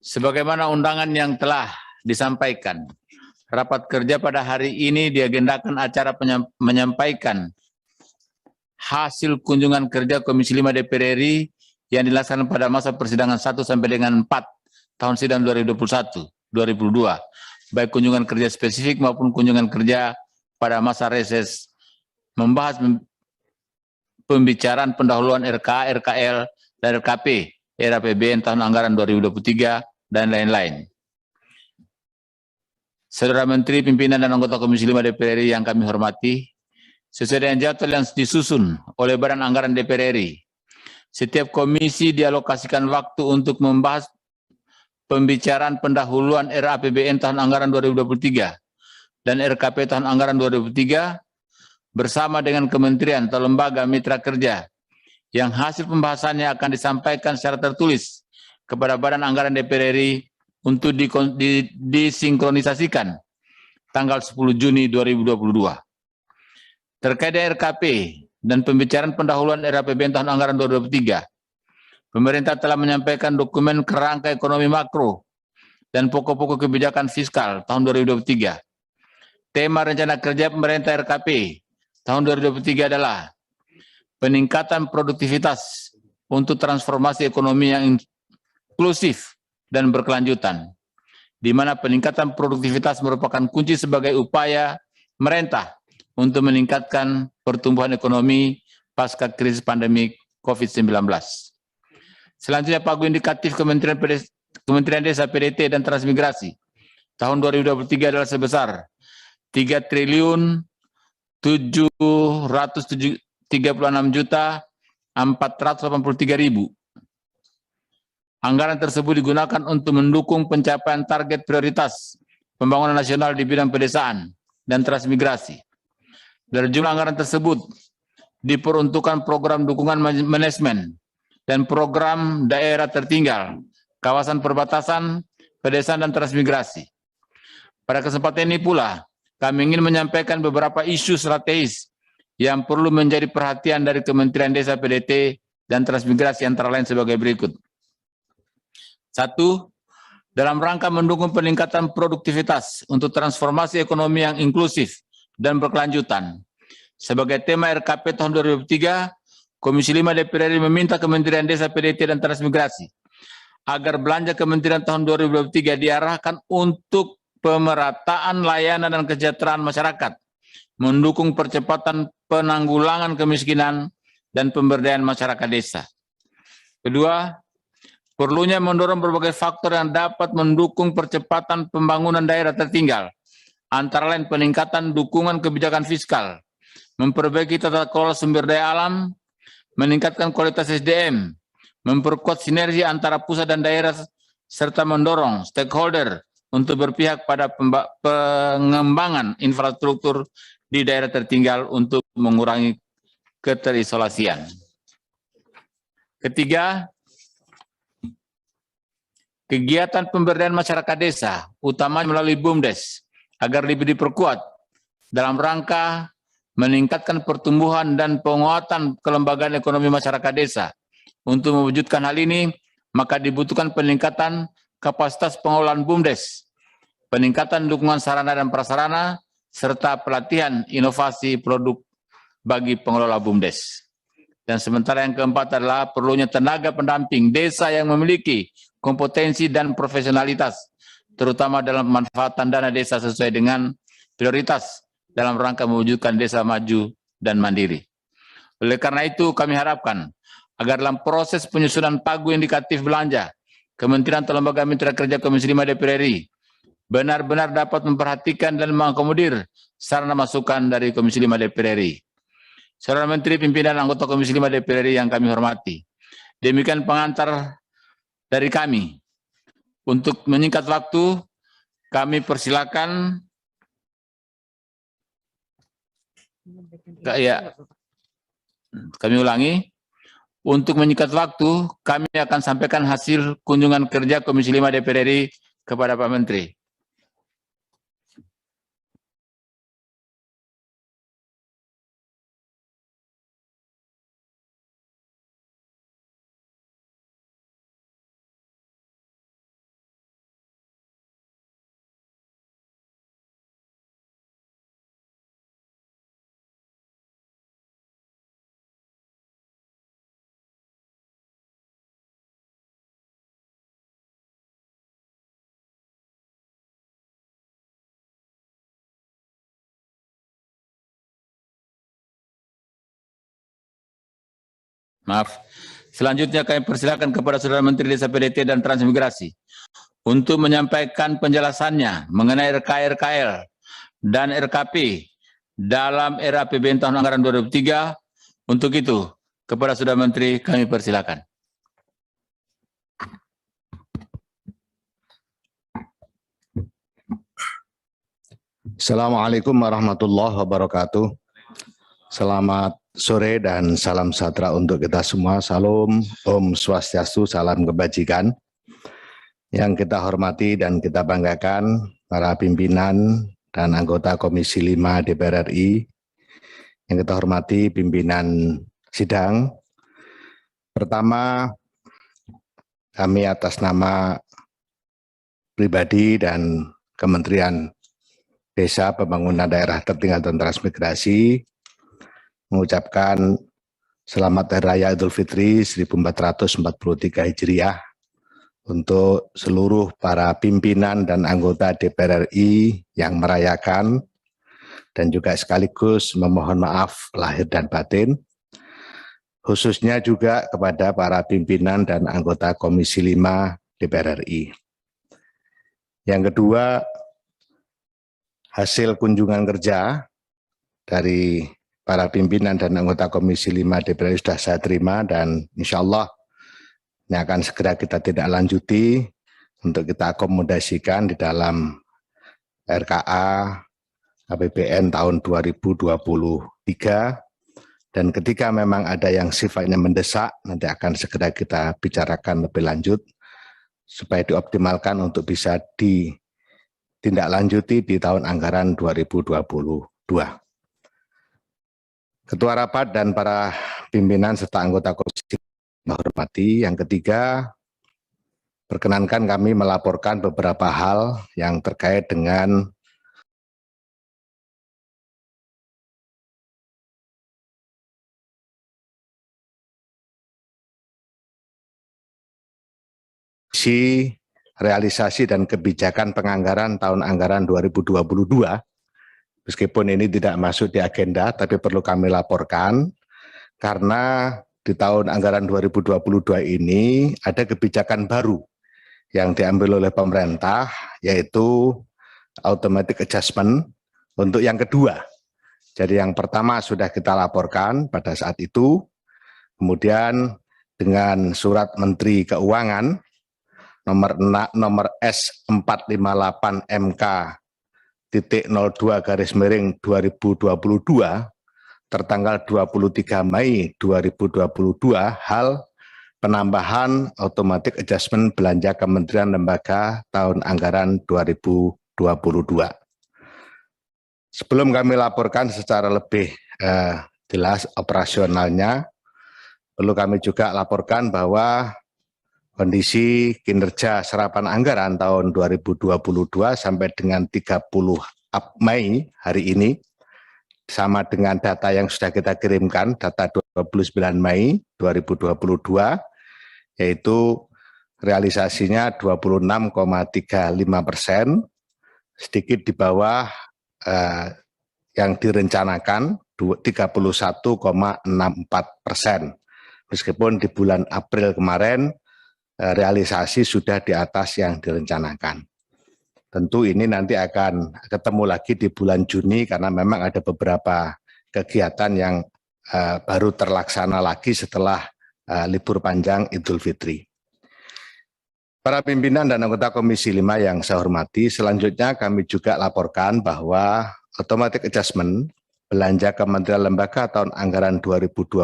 Sebagaimana undangan yang telah disampaikan, rapat kerja pada hari ini diagendakan acara menyampaikan hasil kunjungan kerja Komisi 5 DPR RI yang dilaksanakan pada masa persidangan 1 sampai dengan 4 tahun sidang 2021-2022, baik kunjungan kerja spesifik maupun kunjungan kerja pada masa reses, membahas pembicaraan pendahuluan RKA, RKL, dan RKP, era APBN tahun anggaran 2023, dan lain-lain. Saudara Menteri, pimpinan dan anggota Komisi 5 DPR RI yang kami hormati, sesuai dengan jadwal yang disusun oleh Badan Anggaran DPR RI, setiap komisi dialokasikan waktu untuk membahas pembicaraan pendahuluan RAPBN tahun anggaran 2023 dan RKP tahun anggaran 2023 bersama dengan kementerian atau lembaga mitra kerja yang hasil pembahasannya akan disampaikan secara tertulis kepada Badan Anggaran DPR RI untuk disinkronisasikan tanggal 10 Juni 2022. Terkait dengan RKP dan pembicaraan pendahuluan RAPBN tahun anggaran 2023, pemerintah telah menyampaikan dokumen kerangka ekonomi makro dan pokok-pokok kebijakan fiskal tahun 2023. Tema rencana kerja pemerintah RKP tahun 2023 adalah peningkatan produktivitas untuk transformasi ekonomi yang inklusif dan berkelanjutan, di mana peningkatan produktivitas merupakan kunci sebagai upaya pemerintah untuk meningkatkan pertumbuhan ekonomi pasca krisis pandemi COVID-19. Selanjutnya, pagu indikatif Kementerian Desa, PDT, dan Transmigrasi tahun 2023 adalah sebesar 3.736.483.000. Anggaran tersebut digunakan untuk mendukung pencapaian target prioritas pembangunan nasional di bidang pedesaan dan transmigrasi. Dari jumlah anggaran tersebut diperuntukkan program dukungan manajemen dan program daerah tertinggal, kawasan perbatasan, pedesaan, dan transmigrasi. Pada kesempatan ini pula, kami ingin menyampaikan beberapa isu strategis yang perlu menjadi perhatian dari Kementerian Desa, PDT, dan Transmigrasi antara lain sebagai berikut. 1. Dalam rangka mendukung peningkatan produktivitas untuk transformasi ekonomi yang inklusif dan berkelanjutan. Sebagai tema RKP tahun 2003, Komisi 5 DPR RI meminta Kementerian Desa, PDT, dan Transmigrasi agar belanja Kementerian tahun 2023 diarahkan untuk pemerataan layanan dan kesejahteraan masyarakat, mendukung percepatan penanggulangan kemiskinan dan pemberdayaan masyarakat desa. Kedua, perlunya mendorong berbagai faktor yang dapat mendukung percepatan pembangunan daerah tertinggal, antara lain peningkatan dukungan kebijakan fiskal, memperbaiki tata kelola sumber daya alam, meningkatkan kualitas SDM, memperkuat sinergi antara pusat dan daerah, serta mendorong stakeholder untuk berpihak pada pengembangan infrastruktur di daerah tertinggal untuk mengurangi keterisolasian. Ketiga, kegiatan pemberdayaan masyarakat desa, utamanya melalui BUMDes, agar lebih diperkuat dalam rangka meningkatkan pertumbuhan dan penguatan kelembagaan ekonomi masyarakat desa. Untuk mewujudkan hal ini, maka dibutuhkan peningkatan kapasitas pengelolaan BUMDes, peningkatan dukungan sarana dan prasarana, serta pelatihan inovasi produk bagi pengelola BUMDes. Dan sementara yang keempat adalah perlunya tenaga pendamping desa yang memiliki kompetensi dan profesionalitas, terutama dalam pemanfaatan dana desa sesuai dengan prioritas dalam rangka mewujudkan desa maju dan mandiri. Oleh karena itu, kami harapkan agar dalam proses penyusunan pagu indikatif belanja, Kementerian atau Lembaga Mitra Kerja Komisi 5 DPR RI benar-benar dapat memperhatikan dan mengakomodir sarana masukan dari Komisi 5 DPR RI. Saudara Menteri, pimpinan anggota Komisi 5 DPR RI yang kami hormati, demikian pengantar dari kami. Untuk menyingkat waktu, kami persilakan kami ulangi, untuk menyingkat waktu, kami akan sampaikan hasil kunjungan kerja Komisi 5 DPR RI kepada Pak Menteri. Maaf. Selanjutnya kami persilakan kepada Saudara Menteri Desa PDT dan Transmigrasi untuk menyampaikan penjelasannya mengenai RKL dan RKP dalam era APBN tahun anggaran 2003. Untuk itu, kepada Saudara Menteri kami persilakan. Assalamualaikum warahmatullahi wabarakatuh. Selamat sore dan salam sejahtera untuk kita semua. Salam, Om Swastiastu, salam kebajikan. Yang kita hormati dan kita banggakan para pimpinan dan anggota Komisi 5 DPR RI. Yang kita hormati pimpinan sidang. Pertama, kami atas nama pribadi dan Kementerian Desa Pembangunan Daerah Tertinggal dan Transmigrasi mengucapkan Selamat Hari Raya Idul Fitri 1443 Hijriah untuk seluruh para pimpinan dan anggota DPR RI yang merayakan, dan juga sekaligus memohon maaf lahir dan batin, khususnya juga kepada para pimpinan dan anggota Komisi 5 DPR RI. Yang kedua, hasil kunjungan kerja dari para pimpinan dan anggota Komisi 5 DPR RI sudah saya terima, dan insya Allah ini akan segera kita tidak lanjuti untuk kita akomodasikan di dalam RKA APBN tahun 2023, dan ketika memang ada yang sifatnya mendesak, nanti akan segera kita bicarakan lebih lanjut supaya dioptimalkan untuk bisa ditindaklanjuti di tahun anggaran 2022. Ketua rapat dan para pimpinan serta anggota komisi hormati, yang ketiga, perkenankan kami melaporkan beberapa hal yang terkait dengan realisasi dan kebijakan penganggaran tahun anggaran 2022. Meskipun ini tidak masuk di agenda, tapi perlu kami laporkan karena di tahun anggaran 2022 ini ada kebijakan baru yang diambil oleh pemerintah, yaitu automatic adjustment untuk yang kedua. Jadi yang pertama sudah kita laporkan pada saat itu, kemudian dengan surat Menteri Keuangan nomor S458 MK.02/2022 tertanggal 23 Mei 2022 hal penambahan automatic adjustment belanja kementerian lembaga tahun anggaran 2022. Sebelum kami laporkan secara lebih jelas operasionalnya, perlu kami juga laporkan bahwa kondisi kinerja serapan anggaran tahun 2022 sampai dengan 30 Mei hari ini, sama dengan data yang sudah kita kirimkan, data 29 Mei 2022, yaitu realisasinya 26,35%, sedikit di bawah yang direncanakan 31,64%. Meskipun di bulan April kemarin realisasi sudah di atas yang direncanakan. Tentu ini nanti akan ketemu lagi di bulan Juni karena memang ada beberapa kegiatan yang baru terlaksana lagi setelah libur panjang Idul Fitri. Para pimpinan dan anggota Komisi 5 yang saya hormati, selanjutnya kami juga laporkan bahwa automatic adjustment belanja kementerian lembaga tahun anggaran 2022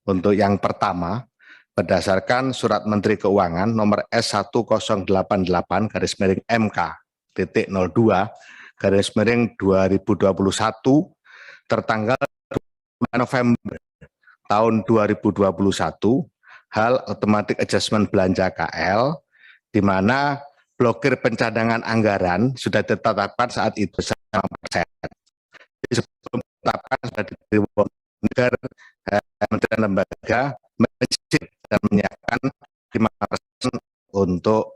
untuk yang pertama berdasarkan surat Menteri Keuangan nomor S1988-MK.02/2021 tertanggal 2 November tahun 2021 hal automatic adjustment belanja KL, di mana blokir pencadangan anggaran sudah ditetapkan saat itu 5%. Sebelum ditetapkan sudah diberi negara kementerian lembaga dan menyiapkan 5% untuk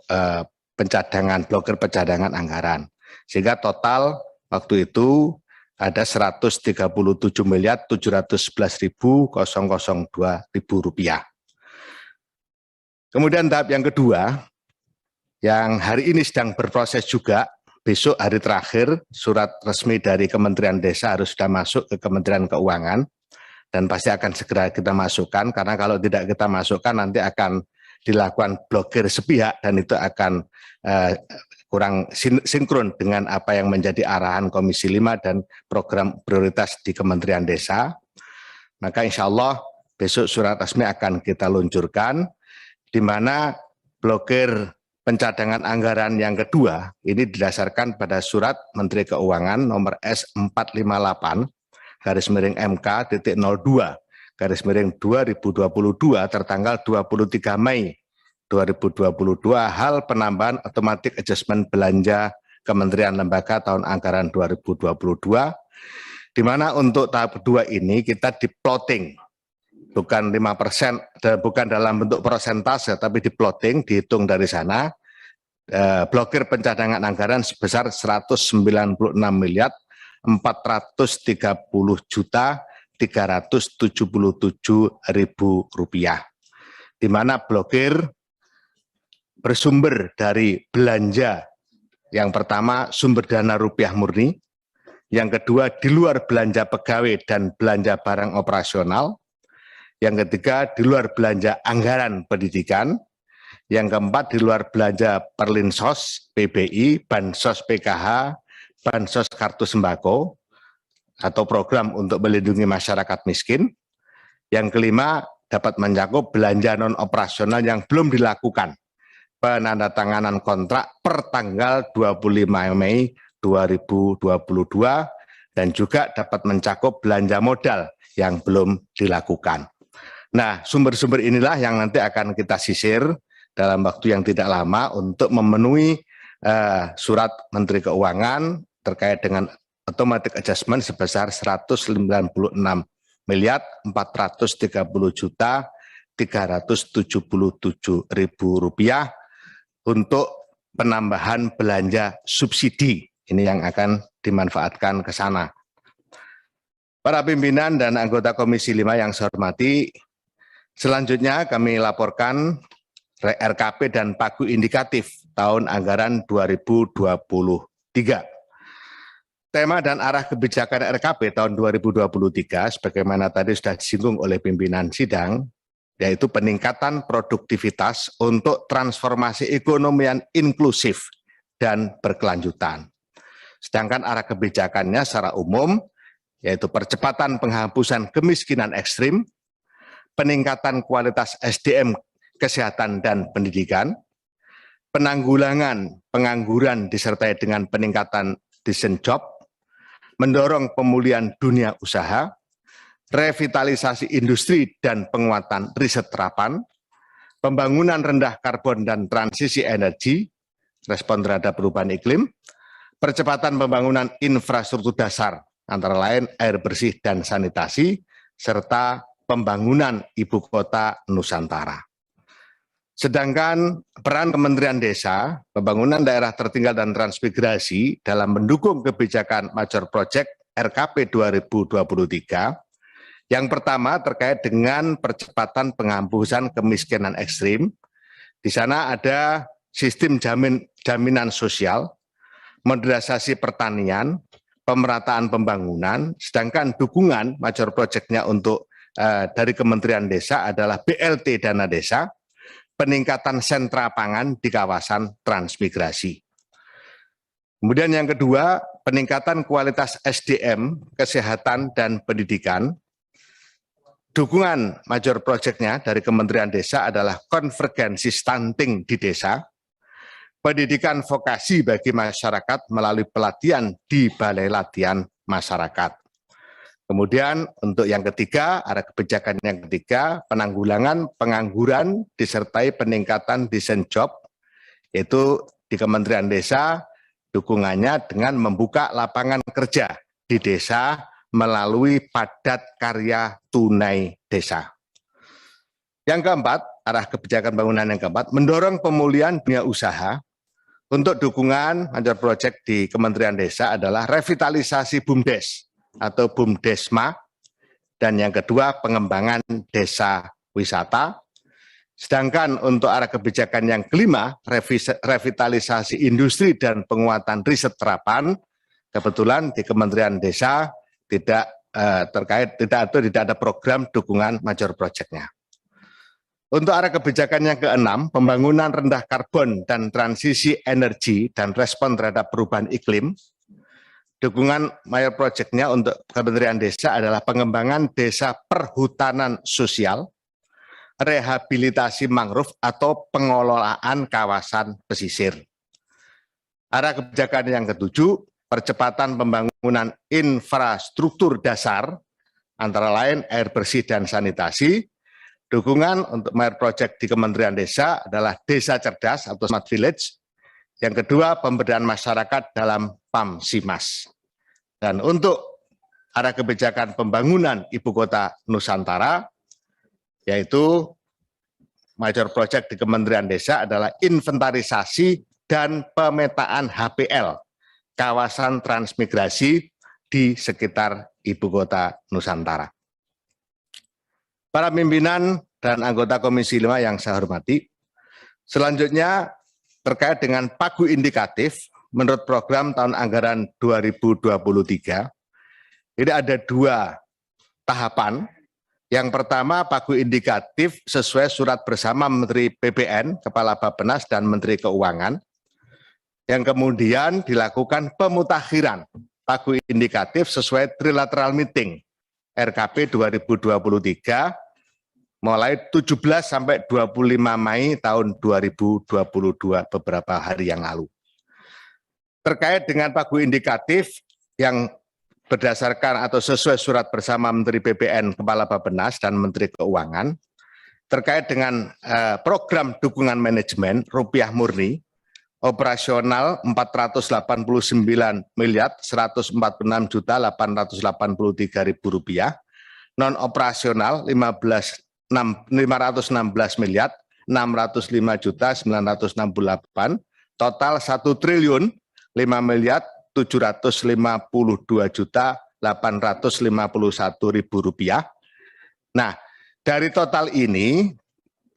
blokir pencadangan anggaran. Sehingga total waktu itu ada 137.711.002 rupiah. Kemudian tahap yang kedua, yang hari ini sedang berproses juga, besok hari terakhir surat resmi dari Kementerian Desa harus sudah masuk ke Kementerian Keuangan, dan pasti akan segera kita masukkan, karena kalau tidak kita masukkan nanti akan dilakukan blokir sepihak dan itu akan kurang sinkron dengan apa yang menjadi arahan Komisi 5 dan program prioritas di Kementerian Desa. Maka insya Allah besok surat resmi akan kita luncurkan, di mana blokir pencadangan anggaran yang kedua ini didasarkan pada surat Menteri Keuangan nomor S458 /MK.02/2022 tertanggal 23 Mei 2022 hal penambahan automatic adjustment belanja Kementerian Lembaga tahun anggaran 2022, di mana untuk tahap kedua ini kita di plotting, bukan 5%, dan bukan dalam bentuk persentase, tapi di plotting, dihitung dari sana, blokir pencadangan anggaran sebesar 196.430.377.000 rupiah, di mana blokir bersumber dari belanja. Yang pertama sumber dana rupiah murni, yang kedua di luar belanja pegawai dan belanja barang operasional, yang ketiga di luar belanja anggaran pendidikan, yang keempat di luar belanja Perlinsos, PBI, Bansos PKH, Bansos Kartu Sembako, atau program untuk melindungi masyarakat miskin. Yang kelima dapat mencakup belanja non-operasional yang belum dilakukan penandatanganan kontrak per tanggal 25 Mei 2022 dan juga dapat mencakup belanja modal yang belum dilakukan. Nah, sumber-sumber inilah yang nanti akan kita sisir dalam waktu yang tidak lama untuk memenuhi surat Menteri Keuangan terkait dengan automatic adjustment sebesar 196.430.377.000 rupiah untuk penambahan belanja subsidi. Ini yang akan dimanfaatkan ke sana. Para pimpinan dan anggota Komisi 5 yang saya hormati, selanjutnya kami laporkan RKP dan pagu indikatif tahun anggaran 2023. Tema dan arah kebijakan RKP tahun 2023, sebagaimana tadi sudah disinggung oleh pimpinan sidang, yaitu peningkatan produktivitas untuk transformasi ekonomi yang inklusif dan berkelanjutan. Sedangkan arah kebijakannya secara umum, yaitu percepatan penghapusan kemiskinan ekstrim, peningkatan kualitas SDM kesehatan dan pendidikan, penanggulangan pengangguran disertai dengan peningkatan decent job, mendorong pemulihan dunia usaha, revitalisasi industri dan penguatan riset terapan, pembangunan rendah karbon dan transisi energi, respon terhadap perubahan iklim, percepatan pembangunan infrastruktur dasar, antara lain air bersih dan sanitasi, serta pembangunan ibu kota Nusantara. Sedangkan peran Kementerian Desa, Pembangunan Daerah Tertinggal dan Transmigrasi dalam mendukung kebijakan Major Project RKP 2023, yang pertama terkait dengan percepatan penghapusan kemiskinan ekstrim. Di sana ada sistem jaminan sosial, modernisasi pertanian, pemerataan pembangunan, sedangkan dukungan Major Project-nya untuk dari Kementerian Desa adalah BLT Dana Desa, peningkatan sentra pangan di kawasan transmigrasi. Kemudian yang kedua, peningkatan kualitas SDM, kesehatan dan pendidikan. Dukungan Major Project-nya dari Kementerian Desa adalah konvergensi stunting di desa, pendidikan vokasi bagi masyarakat melalui pelatihan di Balai Latihan Masyarakat. Kemudian untuk yang ketiga, arah kebijakan yang ketiga, penanggulangan pengangguran disertai peningkatan decent job, yaitu di Kementerian Desa dukungannya dengan membuka lapangan kerja di desa melalui padat karya tunai desa. Yang keempat, arah kebijakan bangunan yang keempat, mendorong pemulihan dunia usaha. Untuk dukungan Major Project di Kementerian Desa adalah revitalisasi BUMDes atau BUMDesma, dan yang kedua pengembangan desa wisata. Sedangkan untuk arah kebijakan yang kelima, revitalisasi industri dan penguatan riset terapan, kebetulan di Kementerian Desa tidak ada program dukungan major project-nya. Untuk arah kebijakan yang keenam, pembangunan rendah karbon dan transisi energi dan respon terhadap perubahan iklim, dukungan major project-nya untuk Kementerian Desa adalah pengembangan desa perhutanan sosial, rehabilitasi mangrove atau pengelolaan kawasan pesisir. Arah kebijakan yang ketujuh, percepatan pembangunan infrastruktur dasar, antara lain air bersih dan sanitasi. Dukungan untuk major project di Kementerian Desa adalah desa cerdas atau smart village. Yang kedua, pemberdayaan masyarakat dalam PAMSIMAS. Dan untuk arah kebijakan pembangunan Ibu Kota Nusantara, yaitu major project di Kementerian Desa adalah inventarisasi dan pemetaan HPL, kawasan transmigrasi di sekitar Ibu Kota Nusantara. Para pimpinan dan anggota Komisi 5 yang saya hormati, selanjutnya terkait dengan pagu indikatif menurut program tahun anggaran 2023, ini ada dua tahapan. Yang pertama, pagu indikatif sesuai surat bersama Menteri PPN, Kepala Bappenas, dan Menteri Keuangan. Yang kemudian dilakukan pemutakhiran pagu indikatif sesuai trilateral meeting RKP 2023 mulai 17 sampai 25 Mei tahun 2022 beberapa hari yang lalu. Terkait dengan pagu indikatif yang berdasarkan atau sesuai surat bersama Menteri BPN, Kepala Bappenas, dan Menteri Keuangan, terkait dengan program dukungan manajemen rupiah murni, operasional 489.146.883.000 rupiah, non operasional 5.615.605.968, total 1.552.851.000 rupiah. Nah, dari total ini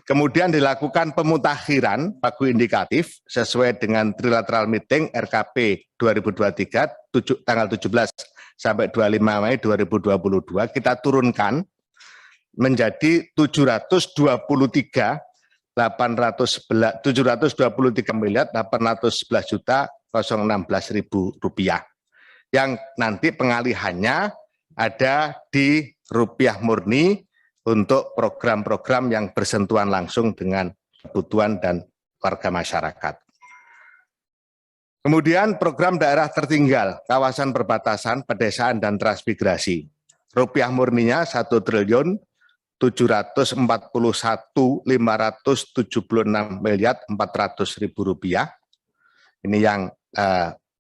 kemudian dilakukan pemutakhiran pagu indikatif sesuai dengan trilateral meeting RKP 2023 tanggal 17 sampai 25 Mei 2022 kita turunkan menjadi 723.811.016.016 rupiah, yang nanti pengalihannya ada di rupiah murni untuk program-program yang bersentuhan langsung dengan kebutuhan dan warga masyarakat. Kemudian program daerah tertinggal, kawasan perbatasan, pedesaan, dan transmigrasi. Rupiah murninya 1.741.576.400.000 rupiah. Ini yang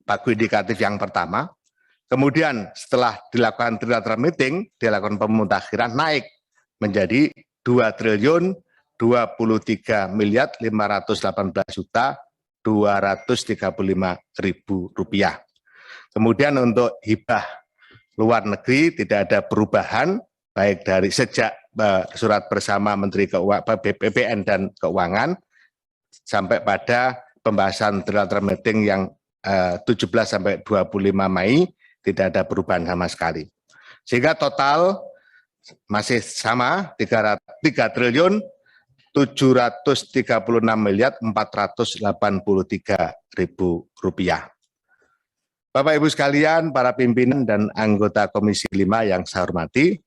pagu indikatif yang pertama. Kemudian setelah dilakukan trilateral meeting, dilakukan pemutakhiran naik menjadi 2.223.518.235.000 rupiah. Kemudian untuk hibah luar negeri tidak ada perubahan, baik dari sejak surat bersama Menteri Keuangan, BPN dan Keuangan, sampai pada pembahasan trilateral meeting yang 17 sampai 25 Mei, tidak ada perubahan sama sekali. Sehingga total masih sama 3.736.483.000 rupiah. Bapak Ibu sekalian, para pimpinan dan anggota Komisi 5 yang saya hormati,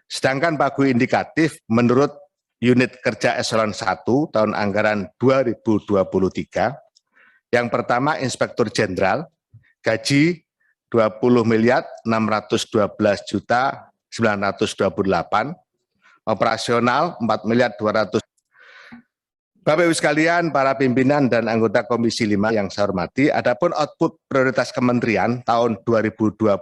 sedangkan pagu indikatif menurut unit kerja eselon 1 tahun anggaran 2023, yang pertama Inspektur Jenderal, gaji 20.612.928, operasional 4.200. Bapak Ibu sekalian, para pimpinan dan anggota Komisi 5 yang saya hormati, adapun output prioritas kementerian tahun 2023,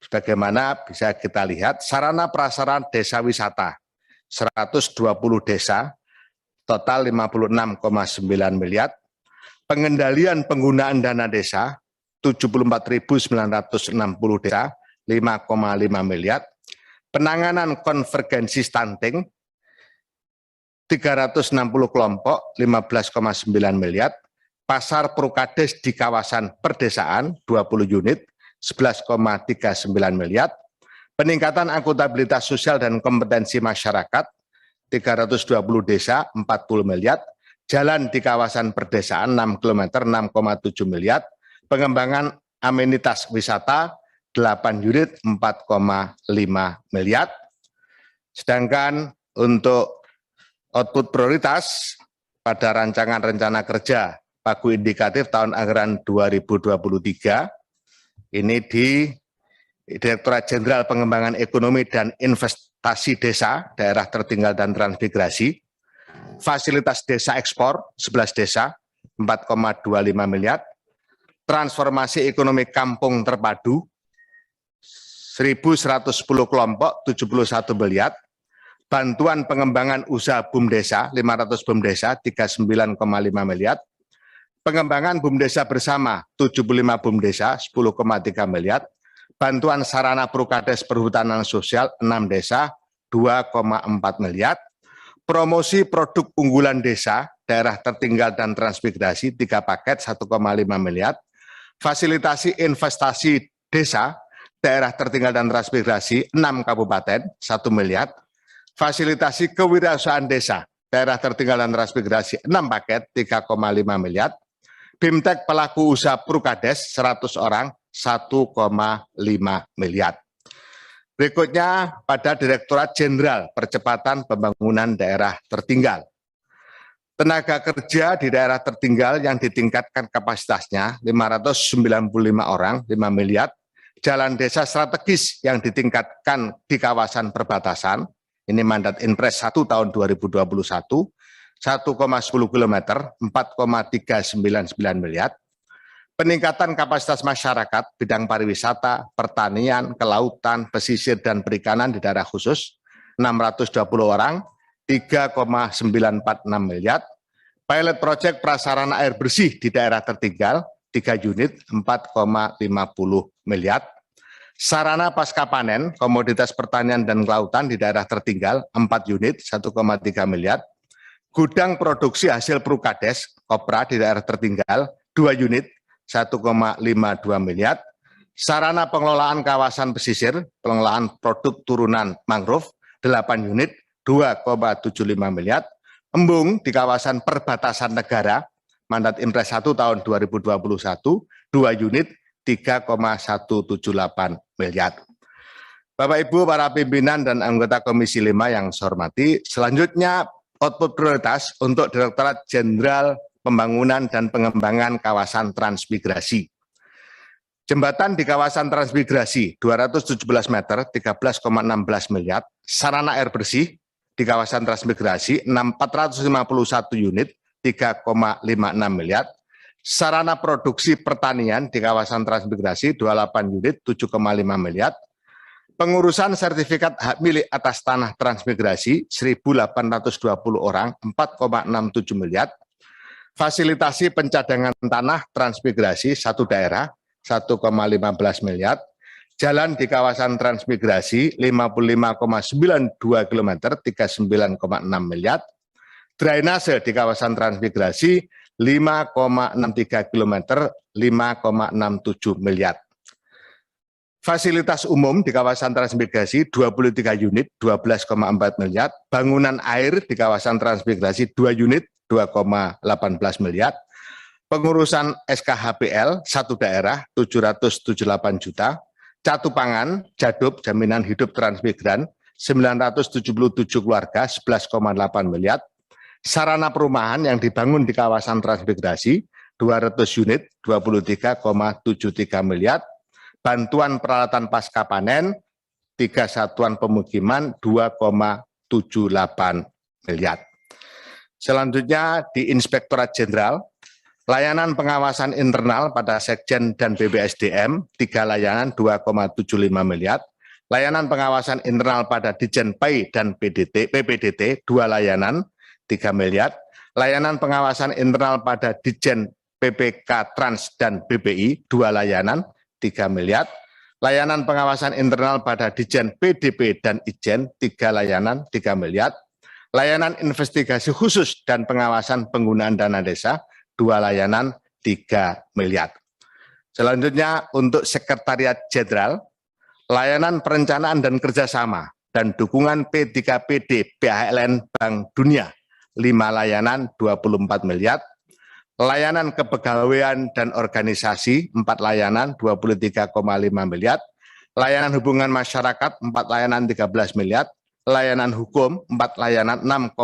sebagaimana bisa kita lihat, sarana prasarana desa wisata, 120 desa, total 56,9 miliar, pengendalian penggunaan dana desa, 74.960 desa, 5,5 miliar. Penanganan konvergensi stunting 360 kelompok 15,9 miliar. Pasar Prukades di kawasan perdesaan 20 unit 11,39 miliar. Peningkatan akuntabilitas sosial dan kompetensi masyarakat 320 desa 40 miliar. Jalan di kawasan perdesaan 6 km 6,7 miliar. Pengembangan amenitas wisata 8 unit 4,5 miliar. Sedangkan untuk output prioritas pada rancangan rencana kerja pagu indikatif tahun anggaran 2023 ini di Direktorat Jenderal Pengembangan Ekonomi dan Investasi Desa, Daerah Tertinggal dan Transmigrasi, fasilitas desa ekspor 11 desa 4,25 miliar, transformasi ekonomi kampung terpadu 1.110 kelompok 71 miliar, bantuan pengembangan usaha BUMDesa 500 BUMDesa 39,5 miliar, pengembangan BUMDesa bersama 75 BUMDesa 10,3 miliar, bantuan sarana Prukades perhutanan sosial 6 desa 2,4 miliar, promosi produk unggulan desa, daerah tertinggal dan transmigrasi 3 paket 1,5 miliar, fasilitasi investasi desa, daerah tertinggal dan transmigrasi 6 kabupaten 1 miliar, fasilitasi kewirausahaan desa, daerah tertinggal dan transmigrasi 6 paket 3,5 miliar, BIMTEK pelaku usaha Prukades 100 orang 1,5 miliar. Berikutnya pada Direktorat Jenderal Percepatan Pembangunan Daerah Tertinggal. Tenaga kerja di daerah tertinggal yang ditingkatkan kapasitasnya 595 orang 5 miliar. Jalan desa strategis yang ditingkatkan di kawasan perbatasan, ini mandat Inpres 1 tahun 2021, 1,10 km, 4,399 miliar. Peningkatan kapasitas masyarakat bidang pariwisata, pertanian, kelautan, pesisir, dan perikanan di daerah khusus 620 orang, 3,946 miliar. Pilot project prasarana air bersih di daerah tertinggal 3 unit 4,50 miliar. Sarana pasca panen komoditas pertanian dan kelautan di daerah tertinggal 4 unit 1,3 miliar. Gudang produksi hasil Prukades Kopra di daerah tertinggal 2 unit 1,52 miliar. Sarana pengelolaan kawasan pesisir, pengelolaan produk turunan mangrove 8 unit 2,75 miliar. Embung di kawasan perbatasan negara, mandat Inpres 1 tahun 2021, 2 unit 3,178 miliar. Bapak Ibu para pimpinan dan anggota Komisi 5 yang saya hormati, selanjutnya output prioritas untuk Direktorat Jenderal Pembangunan dan Pengembangan Kawasan Transmigrasi. Jembatan di kawasan transmigrasi 217 meter 13,16 miliar, sarana air bersih di kawasan transmigrasi 451 unit 3,56 miliar, sarana produksi pertanian di kawasan transmigrasi 28 unit 7,5 miliar, pengurusan sertifikat hak milik atas tanah transmigrasi 1.820 orang 4,67 miliar, fasilitasi pencadangan tanah transmigrasi 1 daerah 1,15 miliar, jalan di kawasan transmigrasi 55,92 km 39,6 miliar, drainase di kawasan transmigrasi 5,63 km 5,67 miliar. Fasilitas umum di kawasan transmigrasi 23 unit 12,4 miliar, bangunan air di kawasan transmigrasi 2 unit 2,18 miliar, pengurusan SKHPL 1 daerah 778 juta, catu pangan, jadub, jaminan hidup transmigran 977 keluarga 11,8 miliar, sarana perumahan yang dibangun di kawasan transmigrasi 200 unit 23,73 miliar, bantuan peralatan pasca panen 3 satuan pemukiman 2,78 miliar. Selanjutnya di Inspektorat Jenderal, layanan pengawasan internal pada Sekjen dan BPSDM 3 layanan 2,75 miliar, layanan pengawasan internal pada Ditjen PAI dan PPDT 2 layanan 3 miliar, layanan pengawasan internal pada Ditjen PPK Trans dan BPI 2 layanan 3 miliar, Layanan pengawasan internal pada Dijen PDP dan Ijen 3 layanan 3 miliar. Layanan investigasi khusus dan pengawasan penggunaan dana desa 2 layanan 3 miliar. Selanjutnya untuk Sekretariat Jenderal, layanan perencanaan dan kerjasama dan dukungan P3PD PHLN Bank Dunia 5 layanan 24 miliar. Layanan kepegawaian dan organisasi 4 layanan 23,5 miliar, layanan hubungan masyarakat 4 layanan 13 miliar, layanan hukum 4 layanan 6,5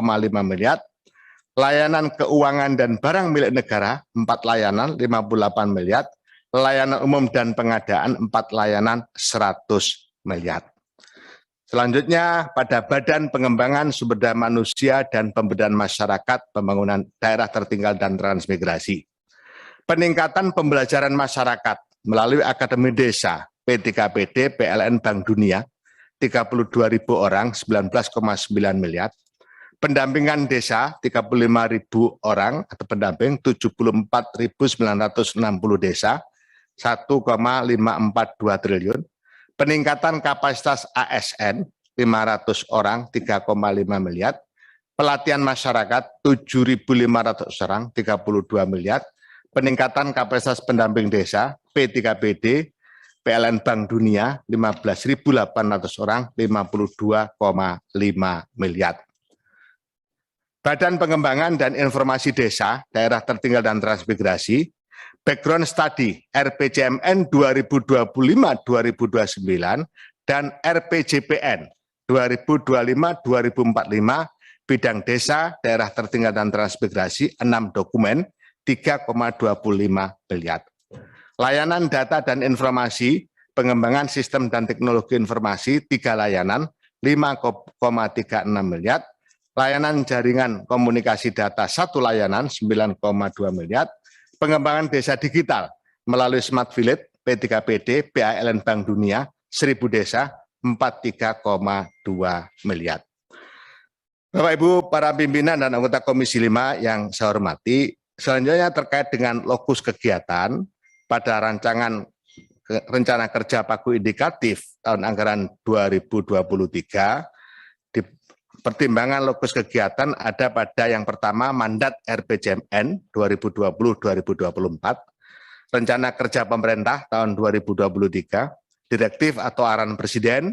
miliar, layanan keuangan dan barang milik negara 4 layanan 58 miliar, layanan umum dan pengadaan 4 layanan 100 miliar. Selanjutnya pada Badan Pengembangan Sumber Daya Manusia dan Pemberdayaan Masyarakat Pembangunan Daerah Tertinggal dan Transmigrasi. Peningkatan pembelajaran masyarakat melalui Akademi Desa P3PD PLN Bank Dunia 32.000 orang 19,9 miliar. Pendampingan desa 35.000 orang atau pendamping 74.960 desa 1,542 triliun. Peningkatan kapasitas ASN 500 orang 3,5 miliar, pelatihan masyarakat 7.500 orang 32 miliar, peningkatan kapasitas pendamping desa P3PD PLN Bank Dunia 15.800 orang 52,5 miliar. Badan Pengembangan dan Informasi Desa Daerah Tertinggal dan Transmigrasi Background Study RPJMN 2025-2029 dan RPJPN 2025-2045 bidang desa, daerah tertinggal dan transmigrasi 6 dokumen 3,25 miliar. Layanan data dan informasi, pengembangan sistem dan teknologi informasi 3 layanan 5,36 miliar. Layanan jaringan komunikasi data 1 layanan 9,2 miliar. Pengembangan desa digital melalui Smart Village P3PD PHLN Bank Dunia 1.000 desa 43,2 miliar. Bapak Ibu para pimpinan dan anggota Komisi 5 yang saya hormati, selanjutnya terkait dengan lokus kegiatan pada rancangan rencana kerja pagu indikatif tahun anggaran 2023 di pertimbangan lokus kegiatan ada pada yang pertama mandat RPJMN 2020-2024, rencana kerja pemerintah tahun 2023, direktif atau arahan presiden,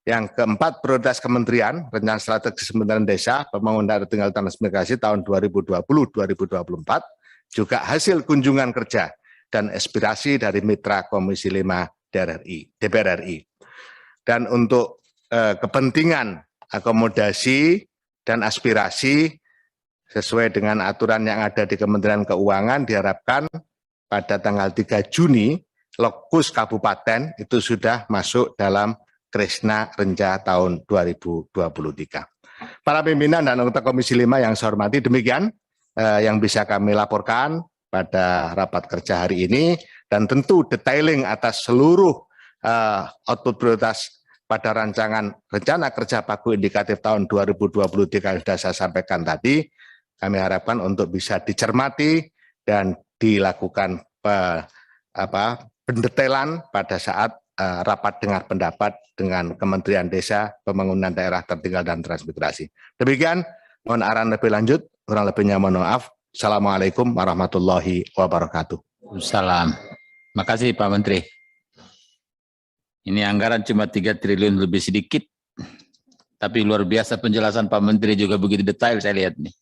yang keempat prioritas kementerian, rencana strategis Kementerian Desa, Pembangunan Daerah Tertinggal dan Transmigrasi tahun 2020-2024, juga hasil kunjungan kerja dan aspirasi dari mitra Komisi 5 DPR RI. Dan untuk kepentingan akomodasi dan aspirasi sesuai dengan aturan yang ada di Kementerian Keuangan diharapkan pada tanggal 3 Juni lokus kabupaten itu sudah masuk dalam Kresna Renca tahun 2023. Para pimpinan dan anggota Komisi 5 yang saya hormati, demikian yang bisa kami laporkan pada rapat kerja hari ini, dan tentu detailing atas seluruh output prioritas pada rancangan rencana kerja pagu indikatif tahun 2023 yang sudah saya sampaikan tadi, kami harapkan untuk bisa dicermati dan dilakukan pendetailan pada saat rapat dengar pendapat dengan Kementerian Desa, Pembangunan Daerah Tertinggal dan Transmigrasi. Demikian, mohon arahan lebih lanjut, kurang lebihnya mohon maaf. Assalamualaikum warahmatullahi wabarakatuh. Salam. Makasih Pak Menteri. Ini anggaran cuma 3 triliun lebih sedikit, tapi luar biasa penjelasan Pak Menteri juga begitu detail saya lihat nih.